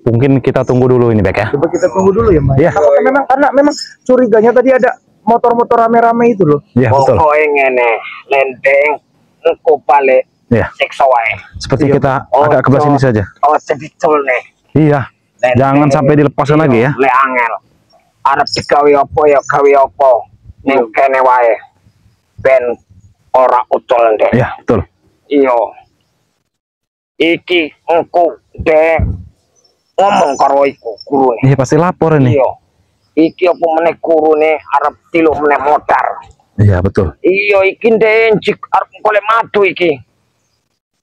Mungkin kita tunggu dulu ini, Bek ya. Coba kita tunggu dulu ya, Mas. Iya. Karena memang curiganya tadi ada motor-motor rame-rame itu loh. Iya, betul. Pokoknya ngene, lenteng engko balik Iya. siksa wae. Seperti kita agak ke belah sini saja. Oh, sedicul nih. Iya. Jangan sampai dilepaskan lagi ya. Le angel. Arep digawe apa ya gawe apa. Ning kene wae. Ben ora ucul ndek. Iya, betul. Iya. Iki engko dek ngomong karo iku gurune. Iya, pasti lapor ini. Iya. Iki apa meneh gurune arep tiluk meneh modar. Iya, betul. Iya, iki ndek njik arep golek madu iki.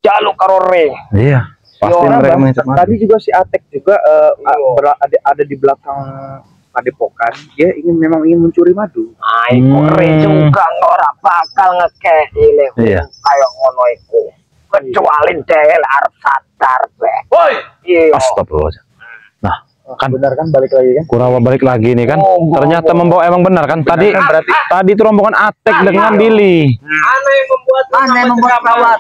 Jaluk karo re. Iya. Pasti Iya, mereka Bang, mengincar madu. tadi juga si Atek juga ada di belakang padepokan. Dia memang ingin mencuri madu. Iku re juga ora bakal ngekeki le. Iya. Kayak ngono iku. Kecuali dhek arep sadar, Bek. Woi. Iya. Astagfirullah. Nah, kan Benar kan balik lagi kan? Kurawa balik lagi nih kan. Oh, Ternyata membawa emang benar kan. Tadi tadi itu rombongan Atek dengan Billy. Mana yang membuat pesawat?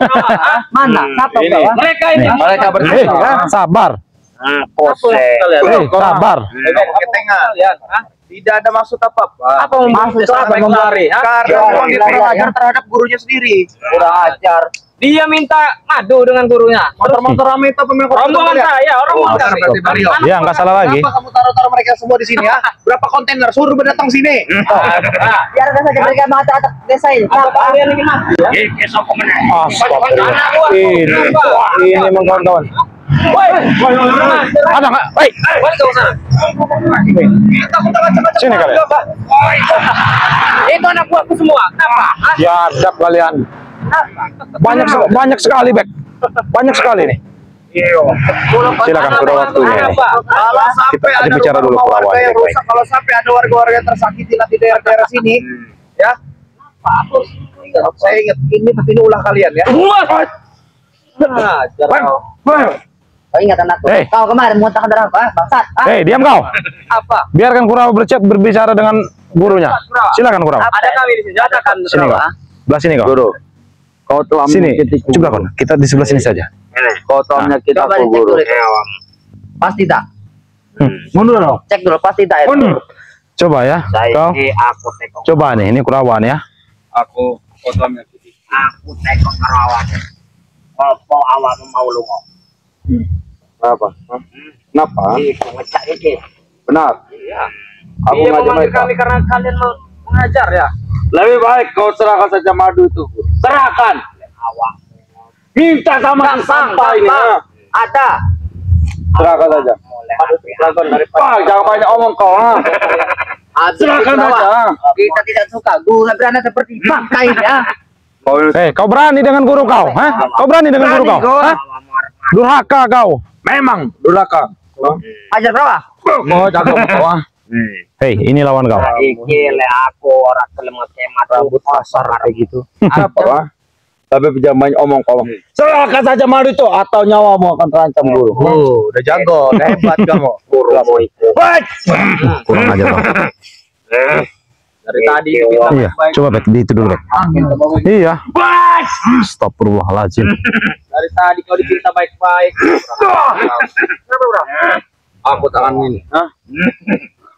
Mana? Siapa bawa? Mereka ini. Mereka Sabar. Sabar. Kalian, tidak ada maksud apa-apa. Apa maksud apa memlari? Karena memang dia kurang ajar terhadap gurunya sendiri. Kurang ajar. Dia minta madu dengan gurunya. Motor-motor rame itu pemilik Rombongan saya, rombongan saya. berarti Mario. Iya, nggak salah lagi. Kenapa kamu taruh-taruh mereka semua di sini ya? Berapa kontainer? Suruh berdatang sini. Biar ada saja mereka mata atas desa ini. Apa kalian ini mati ya? Besok kemana? Astagfirullah. Ini emang kawan-kawan. Woi, Ada nggak? Baik. Sini kalian. Itu anak buahku semua. Kenapa? Biadab kalian. Banyak sekali, Bek. Banyak sekali nih. Silakan sudah waktunya ini. Kalau sampai ada bicara dulu rumah Kurawa, warga yang baik-baik. rusak, kalau sampai ada warga-warga yang tersakiti di daerah-daerah sini, ya. Saya ingat ini ulah kalian ya. Kau ingat anakku? Hei. Kau kemarin muntahkan darah apa? Bangsat. Hei, diam kau. Apa? Biarkan Kurawa berbicara dengan gurunya. Silakan Kurawa. Ada kami di sini. Ada kan. Sini kau. Belah sini kau. Guru, kau telah Sini. menyakitiku. Coba kau. Kita di sebelah sini saja. Kau telah menyakiti Coba aku, dicek Guru. dulu. Pasti tak? Mundur dong. Cek dulu pasti tak itu. Coba ya. Kau. Aku tekok. Coba nih, ini Kurawa nih ya. Kau telah menyakiti. Aku tekok karo awak. Apa awakmu mau lunga? Kenapa? Kenapa? Iku ngecak iki. Benar. Iya. Aku Dia ngajak memanggil mereka. kami karena kalian mengajar ya. Lebih baik kau serahkan saja madu itu. Serahkan. Awak. Minta sama sampah ini. ha? Ada. Serahkan saja. Jangan banyak omong kau. Ha? Serahkan saja. Kita tidak suka guru berana seperti bangkai ya. Kau berani dengan guru kau? Hah? Kau berani dengan guru kau? Hah? Durhaka kau. Memang durhaka. Ajar berapa? Mau jaga kau. Ha? Hei, ini lawan kau. Iki le aku ora gelem ngekemat Rambut kasar kayak gitu. Apa? Ha? Tapi jangan banyak omong kau. Serahkan saja madu itu atau nyawamu akan terancam, Guru. Udah jago, udah hebat kamu. gurumu iku. Baik. Kurang aja kau. Dari tadi Iya, coba Bek, di itu dulu Bek. Iya. Astagfirullahaladzim. dari tadi kau dicerita baik-baik. Kenapa, Bro? Aku tangan ini. Hah?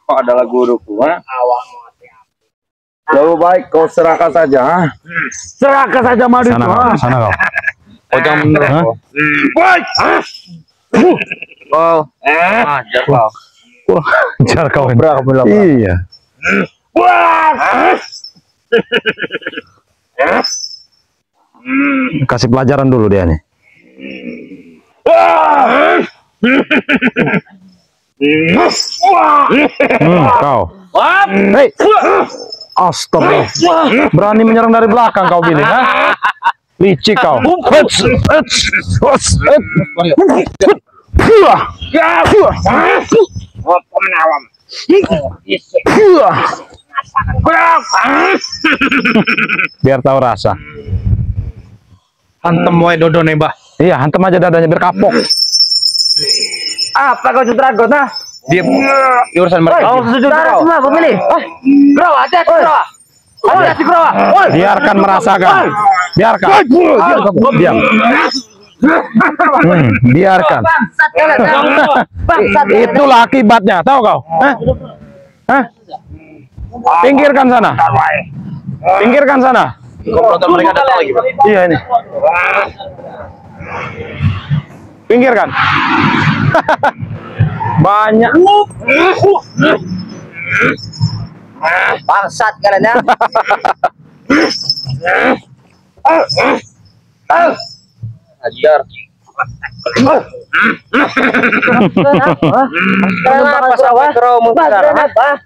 Kau adalah guruku. Ha? Awakmu hati-hati. Lebih baik kau serahkan saja. Ha? Serahkan saja madu itu. Sana kau, Ha? sana kau. Kau jangan menyerah. Hah? Kau. Baik. Kau. Ajar kau. Kurang ajar kau ini. Berapa bilang? Iya. Kasih pelajaran dulu dia nih. Kau. Hei. Astagfirullah. Berani menyerang dari belakang kau Billy, ha? Licik kau. Apa menawam? Biar tahu rasa. Hantem wae dodo nih, Mbah. Iya, hantam aja dadanya biar kapok. Apa kau Sutrago nah? Dia urusan mereka. Kau saudara semua pemilih. Bro, hati-hati bro. Hati-hati bro. Biarkan merasakan. Biarkan. Diam. Biarkan. Bangsat kalian. Bangsat. Itulah akibatnya, tahu kau? Hah? Hah? Pinggirkan sana. Pinggirkan sana. Komplotan mereka datang lagi, Pak. Iya ini. Pinggirkan. Banyak. Bangsat kalian ya. Ajar. Kenapa sawah?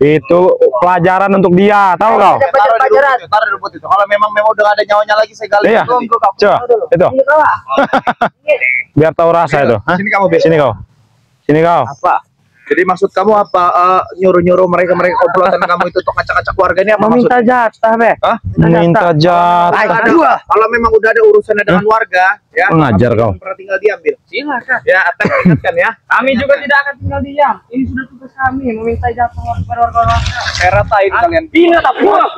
Itu pelajaran untuk dia, tahu kau? Taruh di rumput itu. Kalau memang udah gak ada nyawanya lagi, saya gali. Iya. Coba, itu. Biar tahu rasa itu. Hah? Sini kamu, Beb. Sini kau. Sini kau. Apa? Jadi maksud kamu apa? Nyuruh-nyuruh mereka komplotan kamu itu untuk ngacak-ngacak keluarga ini apa Meminta maksudnya? jatah, Be. Hah? Minta jatah. Kalau memang udah ada urusannya dengan warga, ya. Mengajar kau. Pernah tinggal diambil. Silakan. Ya, Atek ingatkan ya. Kami juga tidak akan tinggal diam. Ini sudah tugas kami meminta jatah kepada warga-warga. Saya ratain kalian. Ini tak puas.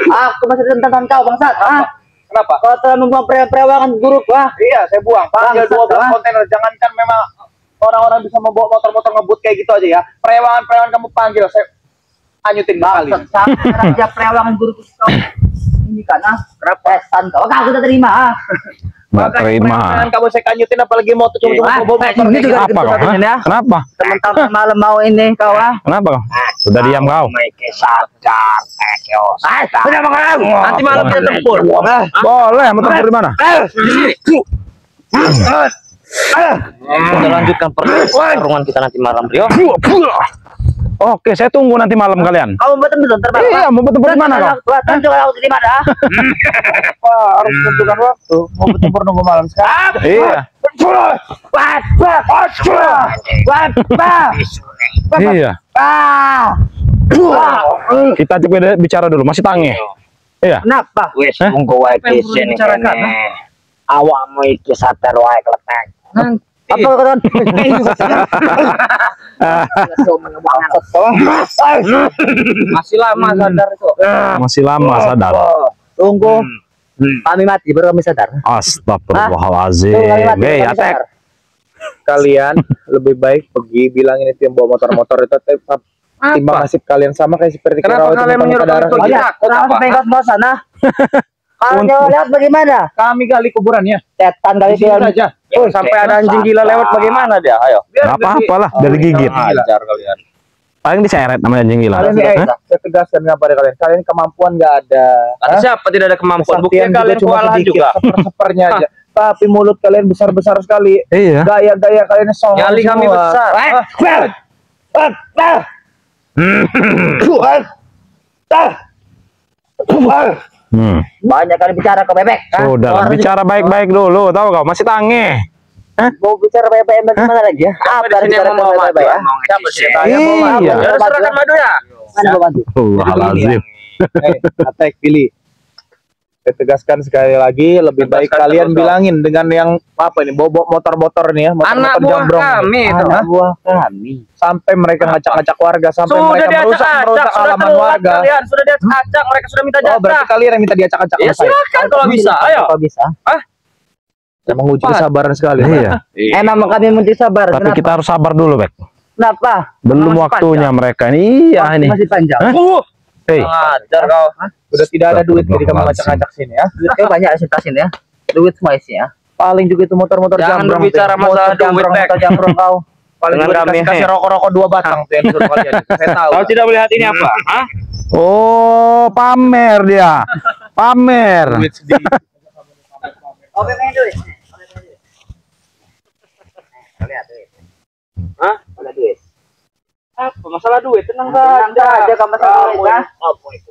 Aku masih tentang kau bangsat. Kenapa? Kau telah membuang perewangan buruk, wah. Iya, saya buang. Panggil Bangsat, 12 kontainer. Jangankan memang orang-orang bisa membawa motor-motor ngebut kayak gitu aja ya. Perewangan kamu panggil, saya anyutin kali. Bangsat, sampai raja perewangan buruk kau. Ini kan pesan kau. Kau sudah terima. Nggak terima. Kamu saya kanyutin apalagi mau cuma bawa motor. Ini juga Apa kau? ya. Hah? Kenapa? Teman-teman malam mau ini kau Kenapa kau? Sudah diam kau. Sudah makan. Nanti malam kita tempur. Boleh, mau tempur di mana? Kita lanjutkan pertarungan kita nanti malam, Bro. Oke, saya tunggu nanti malam kalian. Kamu betul-betul terbang. Iya, mau bertempur di mana kau? Tunjukkan aku di mana. Harus tentukan waktu. Mau bertempur nunggu malam sekarang. Iya. Iya. Kita coba bicara dulu, masih tangi. Iya. Kenapa? Wis Hah? monggo wae Apa yang perlu sini dibicarakan, kene. Awakmu iki sadar wae kletek. Apa kau? Masih lama sadar itu. Masih lama sadar. Tunggu. Kami mati baru kami sadar. Astagfirullahalazim. Tunggu kami mati, Hei, baru kami Atek. sadar. Kalian lebih baik pergi bilangin itu yang bawa motor-motor itu timbang nasib kalian sama kayak seperti Kenapa Kirawa itu kalian muka-muka menyuruh darah kami pergi? gitu. Kenapa sampai kau sebelah sana? Kalau lewat bagaimana? Kami gali kuburannya. Setan kali Di sini dia. saja. Sampai ada anjing gila lewat bagaimana dia? Ayo. Nggak apa-apa lah, dari gigit. Ajar kalian. Paling diseret namanya anjing gila. Kalian Hah? saya tegaskan kepada kalian. Kalian kemampuan nggak ada. Ada siapa tidak ada kemampuan? Buktinya Kesaktian juga kalian cuma kewalahan sedikit, juga. sepernya aja. Tapi mulut kalian besar-besar sekali. Iya. Gaya-gaya kalian songong Nyali kami semua. besar. Banyak kali bicara kau bebek. Sudah, bicara baik-baik dulu, tahu kau? Masih tangi. Mau bicara baik-baik bagaimana lagi ya? Apa Di sini bicara yang mau baik-baik ya? Siapa sih? Saya mau madu. Iya. Ya, serahkan madu ya. Mana bawa madu? Astagfirullahalazim. Atek pilih. Saya tegaskan sekali lagi, lebih baik Tegaskan kalian terus, bilangin dengan yang apa ini, bawa motor-motor nih ya, Anak motor-motor buah jambrong. kami itu. Anak buah kami. Sampai mereka ngacak-ngacak warga, sampai Sudah mereka merusak diacak-acak, sudah halaman telat warga. kalian. Sudah diacak-acak, mereka sudah minta Oh, jatah. berarti kalian yang minta diacak-acak Ya sama saya. silakan kalau bisa. Ayo. Kalau bisa. Saya menguji kesabaran sekali. Iya. Emang kami mesti sabar. Tapi kita harus sabar dulu, Bek. Kenapa? Belum Masih waktunya panjang. mereka ini. Iya ini. Masih panjang. Hah? Hei, Ajar kau. Sudah tidak ada duit jadi kamu Astagfirullahaladzim. ngacak-ngacak sini ya. Duit kau banyak sih tasin ya. Duit semua isi ya. Paling juga itu motor-motor Jangan jambrong. berbicara tuh. masalah Motor jambrong, duit, Bek. motor jambrong kau. Paling Dengan juga kami, kasih rokok-rokok 2 batang tuh yang disuruh kalian. Saya tahu. Kau tidak melihat ini apa? Hah? oh pamer dia, pamer. Duit sedih. Oh, pengen duit. Lihat duit. Hah? Ada duit. Apa masalah duit? Tenang saja kamu masalah duit, ya.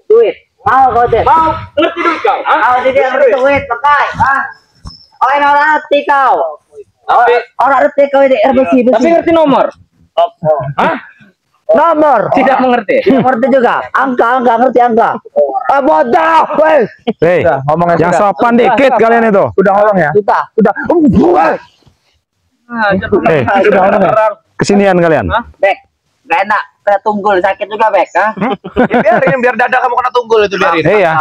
Duit. Mau kau deh. Mau ngerti duit kau? Mau dia ngerti duit, pakai. Hah? Orang ngerti kau. Orang ngerti kau ini RBC. Tapi ngerti nomor. Hah? Nomor. Tidak mengerti. Tidak mengerti juga. Angka ngerti angka. Ah bodoh. Wes. Hei, Sudah, ngomongnya yang sudah. sopan dikit kalian itu. Sudah ngomong ya? Sudah. Sudah. Hei, kesinian kalian. Bek, gak enak. kena tunggul sakit juga Bek. Biarin, biar dada kamu kena tunggul itu biarin. Iya.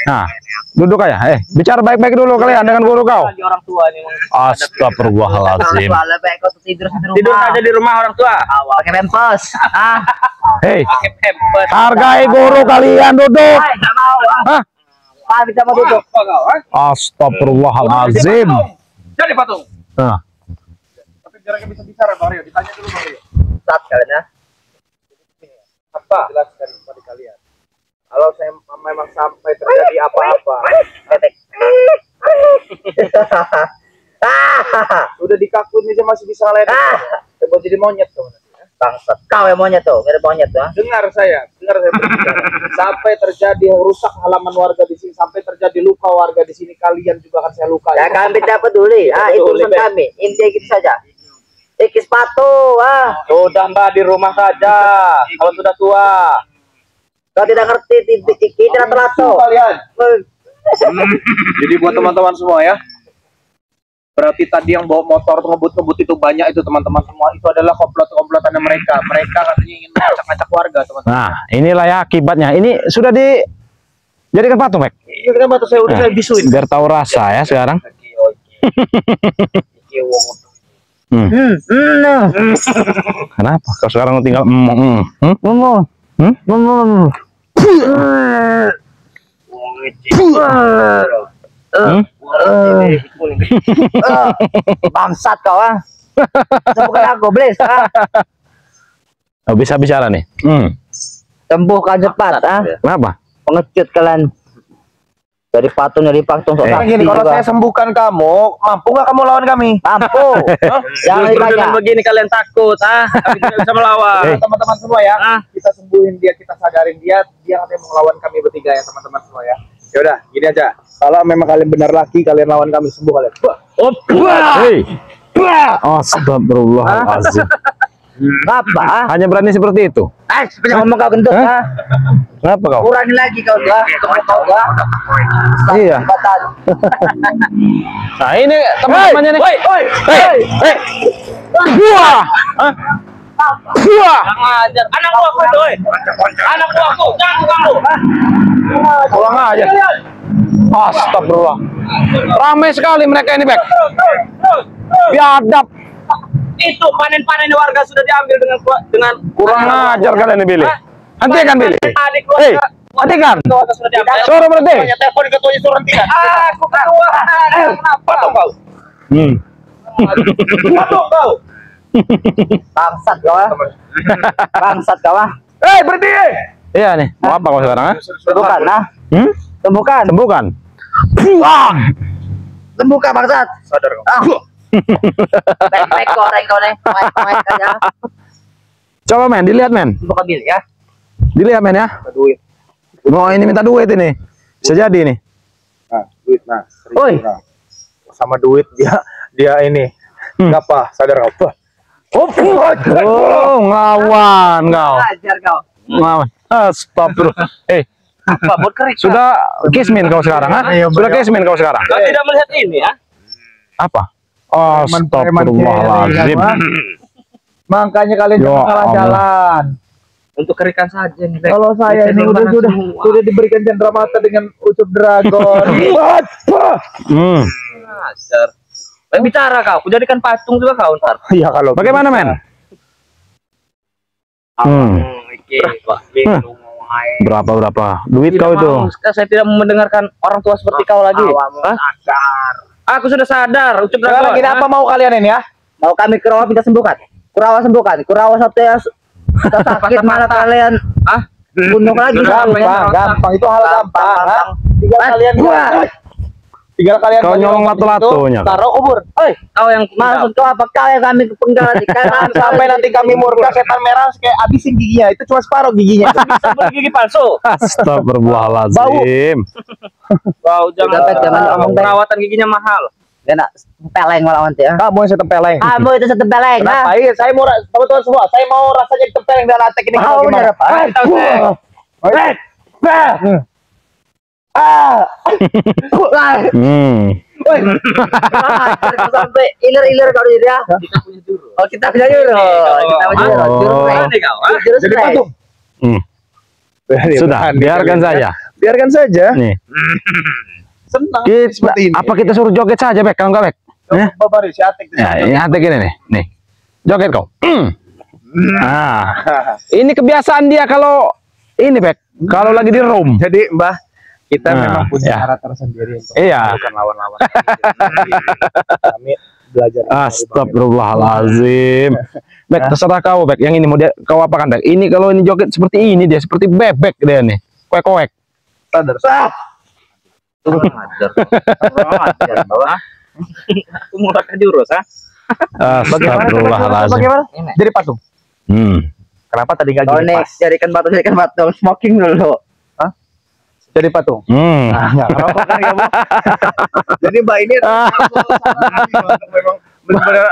Nah, duduk aja. Bicara baik-baik dulu kalian dengan guru kau. Orang tua nih. Astagfirullahaladzim. Bek kau tidur di rumah. Tidur aja di rumah orang tua. Pakai pampers. Hei, Pakai pempes. hargai guru kalian duduk. Enggak mau. Hah? Pak kita mau duduk. Apa kau? Astagfirullahaladzim. Jadi patung. Nah, Tapi jaraknya bisa bicara Bang Rio. Ditanya dulu Bang Rio. Sat kalian ya. Apa? Jelaskan kepada kalian. Kalau saya memang sampai terjadi apa-apa, udah dikakuin aja masih bisa ngelain. Coba jadi monyet tuh. Bangsat. Kau yang monyet tuh, mirip monyet tuh. Dengar saya berbicara. Sampai terjadi rusak halaman warga di sini, sampai terjadi luka warga di sini, kalian juga akan saya lukai. Ya kami tidak peduli. Itu urusan kami. Intinya gitu saja. Iki sepatu, Sudah Mbak di rumah saja. Kalau sudah tua. Kau tidak ngerti tidak telato. Kalian. Jadi buat teman-teman semua ya. Berarti tadi yang bawa motor ngebut-ngebut itu banyak itu teman-teman semua. Itu adalah komplot-komplotannya mereka. Mereka katanya ingin mengacak-acak warga teman-teman. nah, inilah ya akibatnya. Ini sudah dijadikan patung, Mek. Ini kan batu saya udah saya bisuin. Biar tahu rasa ya sekarang. Kenapa? Kau sekarang tinggal Bangsat kau Sembuhkan aku, please. Oh, bisa bicara nih. Sembuhkan cepat, Kenapa? Pengecut kalian. Dari patung sok Gini, kalau saya sembuhkan kamu, mampu nggak kamu lawan kami? mampu. Jangan Justru ditanya. dengan begini kalian takut, Kami tidak bisa melawan. Teman-teman semua ya, kita sembuhin dia, kita sadarin dia katanya mau lawan kami bertiga ya teman-teman semua ya. Ya udah, gini aja. Kalau memang kalian benar laki, kalian lawan kami, sembuh kalian. Hei. Astagfirullahaladzim. Apa? Hanya berani seperti itu. Seperti ngomong kau gendut, Kenapa kau? Kurangin lagi kau, kau, Iya. Batan. Nah, ini teman-temannya nih. Hei. Buah. Buah. Ajar. Anak buahku itu, Anak buahku, jangan kamu. Pulang aja. Astagfirullah. Ramai sekali mereka ini, Bek. Biadab. Itu panen-panen warga sudah diambil dengan Kurang ajar kalian ini, Billy. Hentikan, Billy. Adik Hei, keluarga. hentikan. Keluarga sudah diambil. Suruh berhenti. Telepon ketuanya suruh hentikan. Aku ketua. Kenapa kau? Patung kau. Bangsat kau, Bangsat kau, Hei, berhenti. Iya nih. Mau apa kau sekarang? Sembuhkan, Sembuhkan. Sembuhkan. Sembuhkan, bangsat. Sadar kau. Baik goreng kau nih. Main aja. Coba, men. Dilihat, men. Buka bil ya. Dilihat, men ya. Duit. Oh, ini minta duit ini. Bisa jadi nih. Nah, duit nah. Oi. Nah. Sama duit dia ini. Apa? Sadar kau. Oh, ngelawan kau. Ajar kau. Ngelawan. Astagfirullah. Apa buat kerik? Sudah kismin kau sekarang, ha? Sudah kismin kau sekarang. Kau tidak melihat ini ya? Apa? Astagfirullahaladzim. Makanya kalian Ya jangan salah Allah. jalan. Untuk kerikan saja nih. Bek. Kalau saya ini sudah diberikan cendera mata dengan ucup dragon. Ajar. Bicara kau, aku jadikan patung juga kau ntar. Iya kalau Bagaimana, men? Berapa duit kau itu? Saya tidak mau mendengarkan orang tua seperti kau lagi. Aku sudah sadar. Ucup sekarang gini, apa mau kalian ini ya? Mau kami Kurawa minta sembuhkan. Kurawa sembuhkan. Kurawa satu ya sakit malah kalian bunuh lagi. Gampang itu hal gampang. Tinggal kalian Kau nyolong lato-latonya. taruh kubur. Oi, kau yang maksud kau apa? Kau yang kami penggal Sampai nanti kami murka setan merah kayak abisin giginya. Itu cuma separuh giginya. bisa bergigi palsu. Astagfirullahaladzim. Kau jangan ngomong perawatan giginya mahal. Enak tempeleng malah nanti ya. Kamu yang setempeleng. Kamu itu setempeleng. Kenapa? Iya, saya mau teman-teman semua. Saya mau rasanya ditempeleng dan latek ini. Mau bener apa? Sampai iler-iler kau dia. Kita punya jurus. Oh, kita bisa jurus. Kita bisa jurus. Oh. Jurus Jadi play. patung. Sudah, biarkan saja. Biarkan saja. Nih. Senang Kita, seperti ini. apa kita suruh joget saja, Bek? Kalau enggak, Bek? Coba Bari, si Atik. Ya, ini Atik ini nih. Nih. Joget kau. Nah, ini kebiasaan dia kalau ini, Bek. Kalau lagi di room. Jadi Mbah, kita Nah, memang punya ya. cara tersendiri untuk Iya. bukan lawan-lawan. Kami belajar. Astagfirullahalazim. Bek, terserah kau, Bek. Yang ini mau dia, kau apakan, Bek? Ini kalau ini joget seperti ini dia, seperti bebek dia nih. Koek-koek. Sadar. Kurang ajar. Kurang ajar. Aku mulai ke jurus, ah. Astagfirullahalazim. Bagaimana? Ini. Jadi patung. Kenapa tadi nggak Oh, gini nih, pas? jadikan batu. Smoking dulu. Jadi patung. Enggak, kenapa kan kamu? Jadi Mbak ini memang benar-benar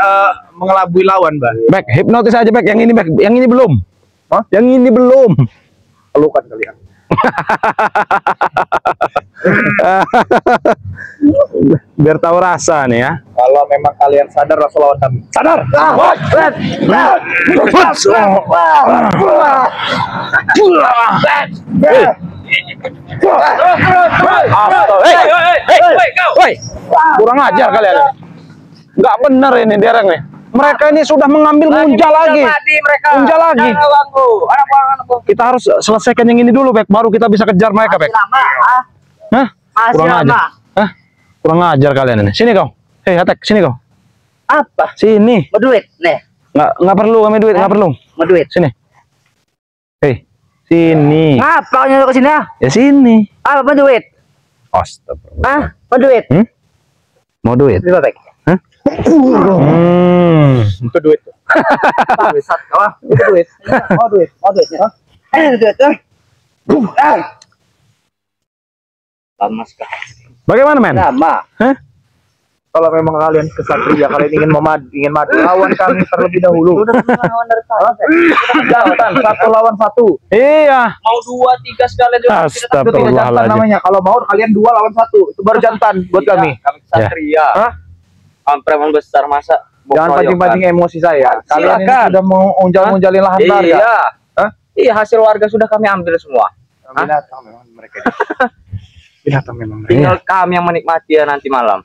mengelabui lawan, Mbak. Bek, hipnotis aja, Bek. Yang ini, Bek. Yang ini belum. Hah? Yang ini belum. Pelukan kalian. Biar tahu rasa nih ya. Kalau memang kalian sadar langsung lawan kami. Sadar. Woi, kurang ajar kalian. Nggak bener ini dereng nih. Mereka ini sudah mengambil munjal lagi. Munjal lagi. Kita harus selesaikan yang ini dulu, Bek. Baru kita bisa kejar mereka, Bek. Lama, ah. Hah? Masih Kurang lama. ajar. Hah? Kurang ajar kalian ini. Sini kau. Hei, Atek, sini kau. Apa? Sini. Mau duit? Nih, Nggak perlu kami duit, nggak perlu. mau duit. Sini. Hei, sini. Ngapa kau nyuruh ke sini, ah? Ya sini. Apa mau duit? Astagfirullah. Ah, mau duit? Mau duit? Berapa, Bek? Itu duit. Bangsat kau, ah. Itu duit. Mau duit, ya. Duit, ah. Lama sekali. Bagaimana, men? Lama. Hah? Kalau memang kalian kesatria, kalian ingin madu, lawan kami terlebih dahulu. Udah pernah lawan dari tahun, Bek. Jantan, 1 lawan 1. Iya. Mau 2, 3 sekali juga. Itu tidak jantan Astagfirullahaladzim. namanya. Kalau mau kalian 2 lawan 1, itu baru jantan buat kami. Kami satria. Hah? Preman besar masa. Jangan pancing-pancing emosi saya. Kalian ini Silakan. sudah mau unjal-unjalin lahan warga. Iya. Hah? Iya, hasil warga sudah kami ambil semua. Binatang memang mereka. Binatang memang mereka. Tinggal kami yang menikmati ya nanti malam.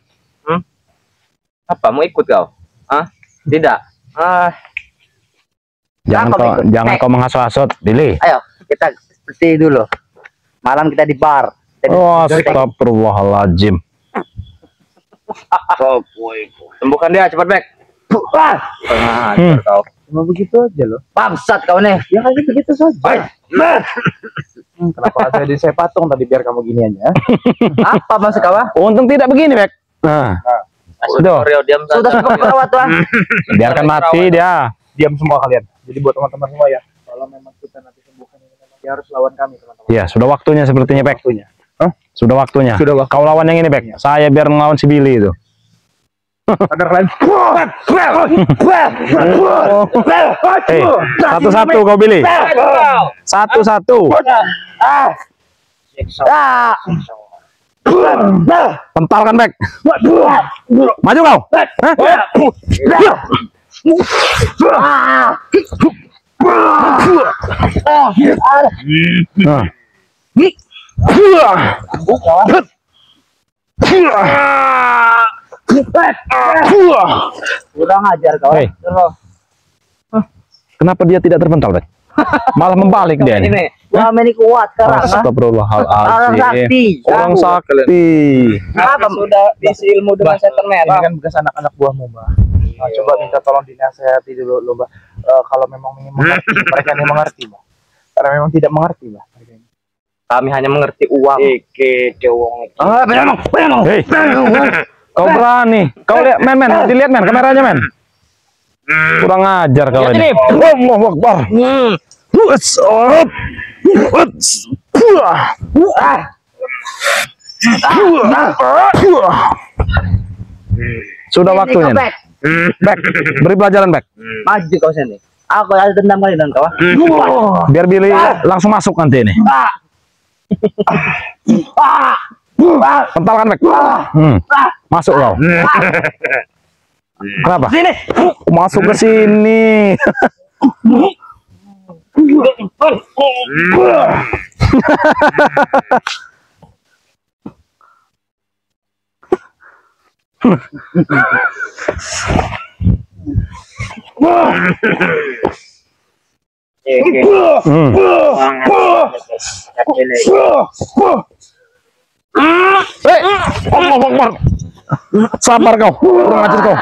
Apa mau ikut kau? Hah? Tidak. Jangan kau menghasut-hasut, Billy. Ayo kita seperti dulu. Malam kita di bar. Oh, astagfirullahaladzim. Sembuhkan dia cepat, Bek. Kau. Cuma begitu aja loh. Bangsat kau nih. Ya kayak begitu saja. Kenapa saya patung tadi biar kamu gini aja? Apa maksud kau? Untung tidak begini, Bek. Nah, sudah. Sudah cukup perawat tuh. Biarkan mati dia. Diam semua kalian. Jadi buat teman-teman semua ya, kalau memang kita nanti sembuhkan ini memang dia harus lawan kami, teman-teman. Ya, sudah waktunya sepertinya, Bek. Waktunya. Sudah waktunya. Sudah waktunya. Kau lawan yang ini, Bek. Saya biar ngelawan si Billy itu. Sadar kalian. Hei, satu-satu kau, Billy. Satu-satu. Pentalkan, Bek. Maju kau. Hah? Nah. Kurang ajar kau. Hei. Kenapa dia tidak terpental, Bek? Malah membalik dia nih. Ini, lama ini kuat sekarang. Oh, Astagfirullahaladzim. Orang sakti. Orang sakti. Apa sudah diisi ilmu dengan setan Ini merah? kan bekas anak-anak buahmu, Mbak. Nah, coba minta tolong dinasehati dulu, lo, Mbak. Kalau memang ingin mengerti, mereka ini mengerti, Mbak. Karena memang tidak mengerti, Mbak. Kami hanya mengerti uang. Hei, kau berani? Kau lihat, men, dilihat, men, kameranya, men. Kurang ajar kau ini. Allahu Akbar. Sudah waktunya. Bek. Bek, beri pelajaran, Bek. Maju kau sini. Aku ada dendam kali dengan kau. Biar Billy langsung masuk nanti ini. Pentalkan, Bek. Masuk kau. Kenapa? Sini. Masuk ke sini. Allah Akbar. Sabar kau, kurang ajar kau.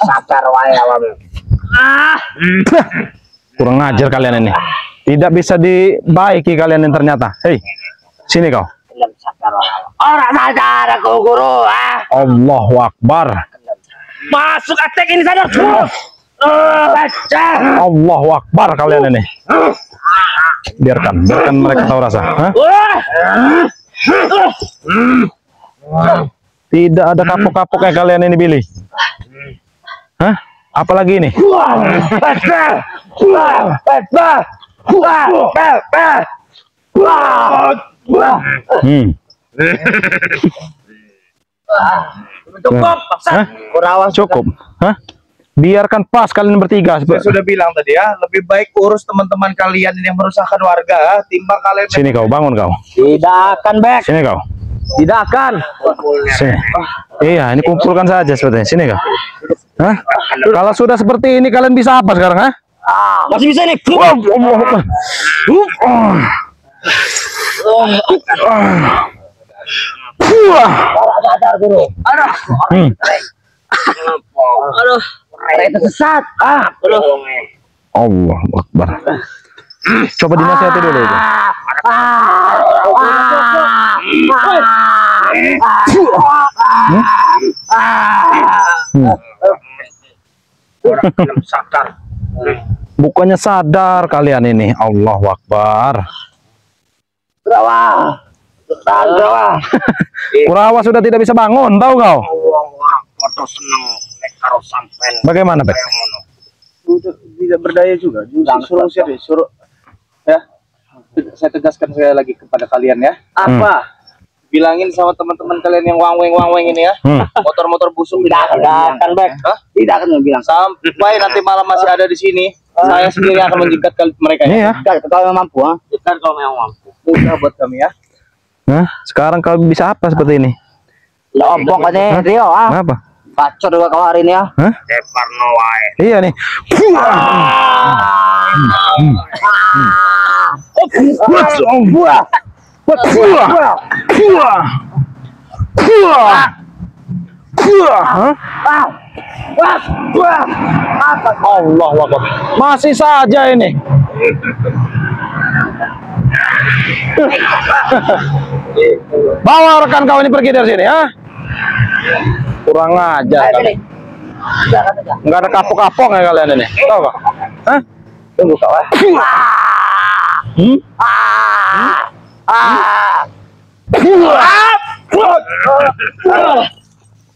Sabar wae awam. Kurang ajar kalian ini. Tidak bisa dibaiki kalian ini ternyata. Hei, sini kau. Orang sadar aku guru. Allahu Akbar. Masuk atek ini sadar. Baca. Allahu Akbar kalian ini. Biarkan mereka tahu rasa. Hah? Tidak ada kapok-kapoknya kalian ini, Billy. Hah? Apalagi ini? Cukup, Hah? Cukup. Hah? Biarkan pas kalian bertiga. Saya sudah bilang tadi ya, lebih baik urus teman-teman kalian yang merusakkan warga, timbang kalian. Sini kau, bangun kau. tidak akan back. Sini kau. Tidak akan. Sini. Iya, ini kumpulkan saja sepertinya. Sini kau. Hah? Kalau sudah seperti ini kalian bisa apa sekarang, ha? Masih bisa nih. Sadar guru. Aduh. Itu sesat. Allah Akbar. Coba dinasihati dulu itu. Bukannya sadar kalian ini. Allahu Akbar. Kurawa sudah tidak bisa bangun, tahu kau? Bagaimana, Pak? Tidak berdaya juga. Suruh ya. Saya tegaskan sekali lagi kepada kalian ya. Apa? Bilangin sama teman-teman kalian yang wangweng ini ya. Motor-motor busuk Tidak akan back. Tidak akan bilang. Sampai nanti malam masih ada di sini, saya sendiri akan menjegat mereka ya. Iya. Kalau mampu, kalau memang mampu. Mudah buat kami ya. Nah, sekarang kau bisa apa seperti ini? Lombok aja Rio Apa? Bacot juga kau hari ini ya. Hah? Deparno wae. Iya nih. Allah Akbar. Masih saja ini. Bawa rekan kau ini pergi dari sini, ya. Kurang ajar kalian. Enggak ada kapok-kapok ya kalian ini. Tahu kok? Hah? Tunggu kau.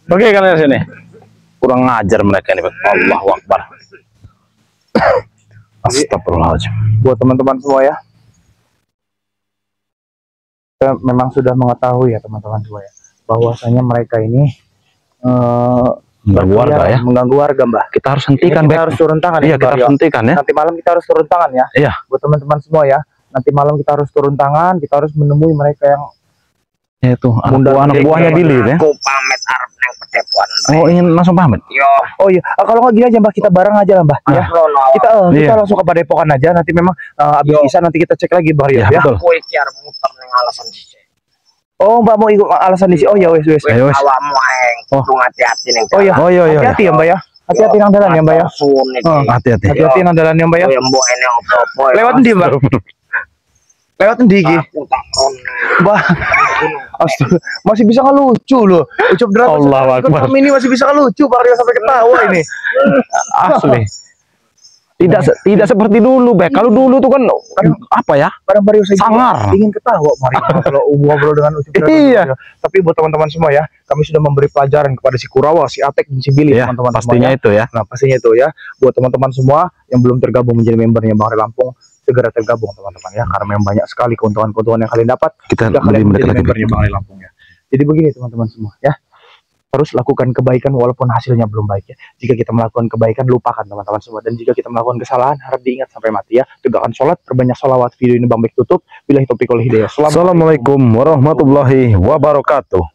Pergi kalian dari sini. Kurang ajar mereka ini. Allahu Akbar. Astagfirullahaladzim. Buat teman-teman semua ya, kita memang sudah mengetahui ya teman-teman semua ya, bahwasanya mereka ini mengganggu warga ya. Mengganggu warga, Mbak. Kita harus hentikan, Kita harus turun tangan. Iya, kita harus hentikan ya. Nanti malam kita harus turun tangan ya. Iya. Buat teman-teman semua ya, nanti malam kita harus turun tangan, kita harus menemui mereka yang itu anak buahnya Billy ya. Aku pamit arep nang pedepuan. Oh, ingin langsung pamit. Yo. Oh iya, kalau nggak gini aja Mbak, kita bareng aja lah Mbak. Ya. Kita Iya. langsung ke Padepokan aja. Nanti memang abis bisa nanti kita cek lagi Mbak Iya, ya. betul. Aku iki arep muter ning alasan sih. Oh Mbak mau ikut alasan di sini. Oh ya wes. Ayo, wes. Awakmu aeng kudu hati-hati ning. Oh iya. Oh iya. Hati-hati ya Mbak ya. Hati-hati nang dalan ya Mbak ya. Hati-hati. Hati-hati nang dalan ya Mbak ya. Ya mbok ene opo-opo. Lewat ndi Mbak? Lewat ndi iki? Aku tak rono. Mbak. Astaga, masih bisa ngelucu loh. Ucup drama. Allahu Akbar. Kami ini masih bisa ngelucu Pak Rio sampai ketawa ini. Asli. Tidak seperti dulu, Bek. Kalau dulu tuh kan apa ya? Kadang Mario saya Sangar. ingin ketawa Mario kalau ngobrol dengan Ucup. Iya. Tapi buat teman-teman semua ya, kami sudah memberi pelajaran kepada si Kurawa, si Atek, dan si Billy, Ya, teman-teman pastinya semua. itu ya. Nah, pastinya itu ya. Buat teman-teman semua yang belum tergabung menjadi membernya Bang Ray Lampung, segera tergabung teman-teman ya, karena memang banyak sekali keuntungan-keuntungan yang kalian dapat Kita jika kalian lebih menjadi mendekat membernya Bang Ray Lampung ya. Jadi begini teman-teman semua ya. Terus lakukan kebaikan walaupun hasilnya belum baik ya. Jika kita melakukan kebaikan, lupakan teman-teman semua. Dan jika kita melakukan kesalahan, harap diingat sampai mati ya. Tegakkan sholat, perbanyak sholawat. Video ini Bang Bek tutup. Billahi taufiq wal hidayah. Assalamualaikum warahmatullahi wabarakatuh.